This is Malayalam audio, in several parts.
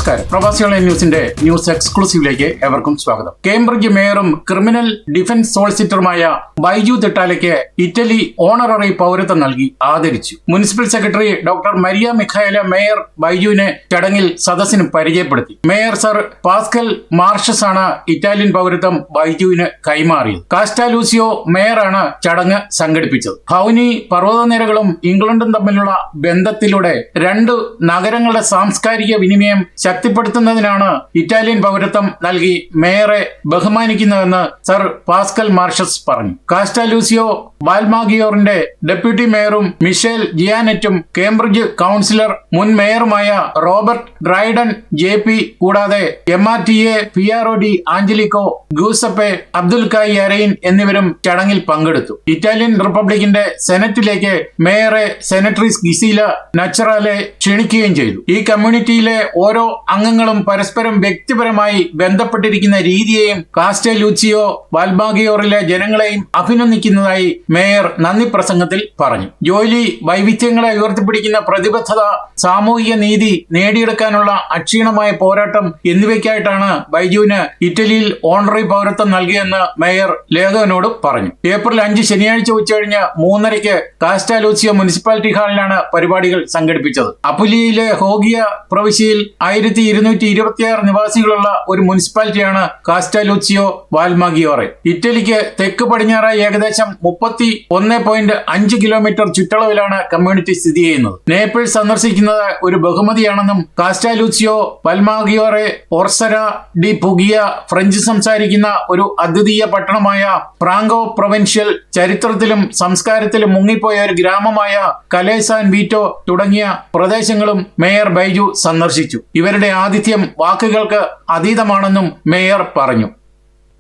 നമസ്കാരം. പ്രവാസി ഓൺലൈൻ ന്യൂസിന്റെ ന്യൂസ് എക്സ്ക്ലൂസീവിലേക്ക് ഏവർക്കും സ്വാഗതം. കേംബ്രിഡ്ജ് മേയറും ക്രിമിനൽ ഡിഫൻസ് സോളിസിറ്ററുമായ ബൈജു തിട്ടാലയ്ക്ക് ഇറ്റലി ഓണററി പൗരത്വം നൽകി ആദരിച്ചു. Municipal secretary doctor Maria Michaela mayor ബൈജുവിനെ ചടങ്ങിൽ സദസ്സിന് പരിചയപ്പെടുത്തി. മേയർ സർ പാസ്കൽ മാർഷസ് ആണ് ഇറ്റാലിയൻ പൗരത്വം ബൈജുവിന് കൈമാറിയത്. കാസ്റ്റാലൂസിയോ മേയറാണ് ചടങ്ങ് സംഘടിപ്പിച്ചത്. ഭൗനി പർവ്വതനിരകളും ഇംഗ്ലണ്ടും തമ്മിലുള്ള ബന്ധത്തിലൂടെ രണ്ട് നഗരങ്ങളുടെ സാംസ്കാരിക വിനിമയം ശക്തിപ്പെടുത്തുന്നതിനാണ് ഇറ്റാലിയൻ പൗരത്വം നൽകി മേയറെ ബഹുമാനിക്കുന്നതെന്ന് സർ പാസ്കൽ മാർഷസ് പറഞ്ഞു. കാസ്റ്റാലൂസിയോ ബാൽമാഗിയോറിന്റെ ഡെപ്യൂട്ടി മേയറും മിഷേൽ ജിയാനെറ്റും കേംബ്രിഡ്ജ് കൌൺസിലർ മുൻ മേയറുമായ റോബർട്ട് ഡ്രൈഡൻ JP കൂടാതെ MRTA പിയാറോ ഡി ആഞ്ചലിക്കോ ഗൂസപ്പെ അബ്ദുൽ കായി അരയിൻ എന്നിവരും ചടങ്ങിൽ പങ്കെടുത്തു. ഇറ്റാലിയൻ റിപ്പബ്ലിക്കിന്റെ സെനറ്റിലേക്ക് മേയറെ സെനറ്ററിസ് ഗിസീല നച്ചറാലെ ക്ഷണിക്കുകയും ചെയ്തു. ഈ കമ്മ്യൂണിറ്റിയിലെ ഓരോ അംഗങ്ങളും പരസ്പരം വ്യക്തിപരമായി ബന്ധപ്പെട്ടിരിക്കുന്ന രീതിയെയും കാസ്റ്റെലൂച്ചിയോ ബാൽമാഗിയോറിലെ ജനങ്ങളെയും അഭിനന്ദിക്കുന്നതായി മേയർ നന്ദി പ്രസംഗത്തിൽ പറഞ്ഞു. ജോലി വൈവിധ്യങ്ങളെ ഉയർത്തിപ്പിടിക്കുന്ന പ്രതിബദ്ധത, സാമൂഹിക നീതി നേടിയെടുക്കാനുള്ള അക്ഷീണമായ പോരാട്ടം എന്നിവയ്ക്കായിട്ടാണ് ബൈജുവിന് ഇറ്റലിയിൽ ഓണററി പൗരത്വം നൽകിയെന്ന് മേയർ ലേഖകനോട് പറഞ്ഞു. ഏപ്രിൽ 5 ശനിയാഴ്ച ഉച്ചകഴിഞ്ഞ് 3:30 കാസ്റ്റാലൂസിയോ മുനിസിപ്പാലിറ്റി ഹാളിലാണ് പരിപാടികൾ സംഘടിപ്പിച്ചത്. അപുലിയയിലെ ഹോഗിയ പ്രവിശ്യയിൽ 1226 നിവാസികളുള്ള ഒരു മുനിസിപ്പാലിറ്റിയാണ് കാസ്റ്റാലൂസിയോ ബാൽമാഗിയോറെ. ഇറ്റലിക്ക് തെക്ക് പടിഞ്ഞാറായി ഏകദേശം 31.5 കിലോമീറ്റർ ചുറ്റളവിലാണ് കമ്മ്യൂണിറ്റി സ്ഥിതി ചെയ്യുന്നത്. നേപ്പിൾസ് സന്ദർശിക്കുന്നത് ഒരു ബഹുമതിയാണെന്നും കാസ്റ്റാലൂസിയോ ബാൽമാഗിയോറെ ഓർസര ഡി പുഗിയ ഫ്രഞ്ച് സംസാരിക്കുന്ന ഒരു അദ്വിതീയ പട്ടണമായ ഫ്രാങ്കോ പ്രൊവിൻഷ്യൽ, ചരിത്രത്തിലും സംസ്കാരത്തിലും മുങ്ങിപ്പോയ ഒരു ഗ്രാമമായ കലേസാൻ വീറ്റോ തുടങ്ങിയ പ്രദേശങ്ങളും മേയർ ബൈജു സന്ദർശിച്ചു. ഇവരുടെ ആതിഥ്യം വാക്കുകൾക്ക് അതീതമാണെന്നും മേയർ പറഞ്ഞു.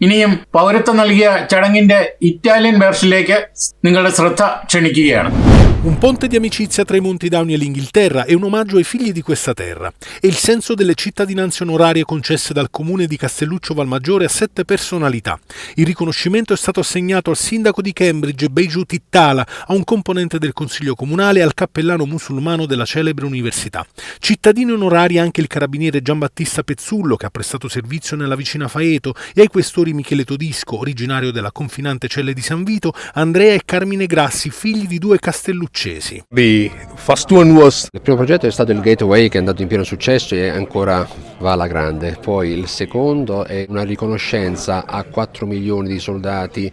ഇനിയും പൗരത്വം നൽകിയ ചടങ്ങിന്റെ ഇറ്റാലിയൻ വേർഷനിലേക്ക് നിങ്ങളുടെ ശ്രദ്ധ ക്ഷണിക്കുകയാണ്. Un ponte di amicizia tra i Monti Dauni e l'Inghilterra è un omaggio ai figli di questa terra. È il senso delle cittadinanze onorarie concesse dal comune di Castelluccio Valmaggiore a 7 personalità. Il riconoscimento è stato assegnato al sindaco di Cambridge, Biju Tittala, a un componente del consiglio comunale e al cappellano musulmano della celebre università. Cittadini onorari anche il carabiniere Giambattista Pezzullo, che ha prestato servizio nella vicina Faeto, e ai questori Michele Todisco, originario della confinante Celle di San Vito, Andrea e Carmine Grassi, figli di 2 castelluccesi. The first one was Il primo progetto è stato il Gateway, che è andato in pieno successo e ancora va alla grande. Poi il secondo è una riconoscenza a 4 milioni di soldati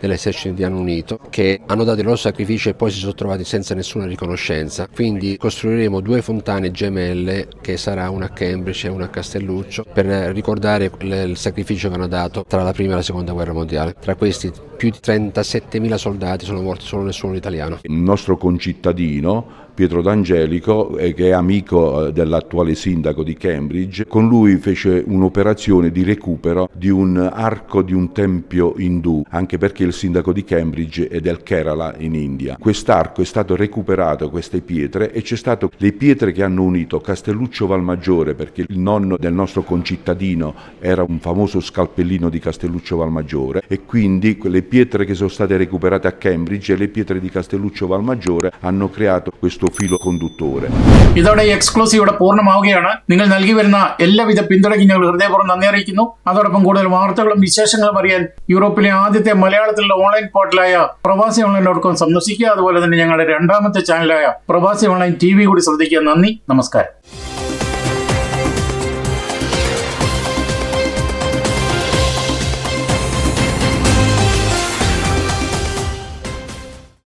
dell'esercito indiano unito che hanno dato il loro sacrificio e poi si sono trovati senza nessuna riconoscenza. Quindi costruiremo 2 fontane gemelle, che sarà una a Cambridge e una a Castelluccio, per ricordare il sacrificio che hanno dato tra la prima e la seconda guerra mondiale. Tra questi più di 37.000 soldati sono morti, solo nessuno italiano. il nostro concittadino Pietro D'Angelico, che è amico dell'attuale sindaco di Cambridge. Con lui fece un'operazione di recupero di un arco di un tempio indù, anche perché il sindaco di Cambridge è del Kerala in India. Quest'arco è stato recuperato, queste pietre, e c'è stato le pietre che hanno unito Castelluccio Valmaggiore, perché il nonno del nostro concittadino era un famoso scalpellino di Castelluccio Valmaggiore, e quindi le pietre che sono state recuperate a Cambridge e le pietre di Castelluccio Valmaggiore hanno creato questo filo conduttore. ഇതോടെ എക്സ്ക്ലൂസീവ് ഇവിടെ പൂർണ്ണമാവുകയാണ്. നിങ്ങൾ നൽകി വരുന്ന എല്ലാവിധ പിന്തുണയ്ക്കും ഞങ്ങൾ ഹൃദയപൂർവ്വം നന്ദി അറിയിക്കുന്നു. അതോടൊപ്പം കൂടുതൽ വാർത്തകളും വിശേഷങ്ങളും അറിയാൻ യൂറോപ്പിലെ ആദ്യത്തെ മലയാളത്തിലുള്ള ഓൺലൈൻ പോർട്ടലായ പ്രവാസി ഓൺലൈൻ.com സന്ദർശിക്കുക. അതുപോലെ തന്നെ ഞങ്ങളുടെ രണ്ടാമത്തെ ചാനലായ പ്രവാസി ഓൺലൈൻ TV കൂടി ശ്രദ്ധിക്കുക. നന്ദി, നമസ്കാരം.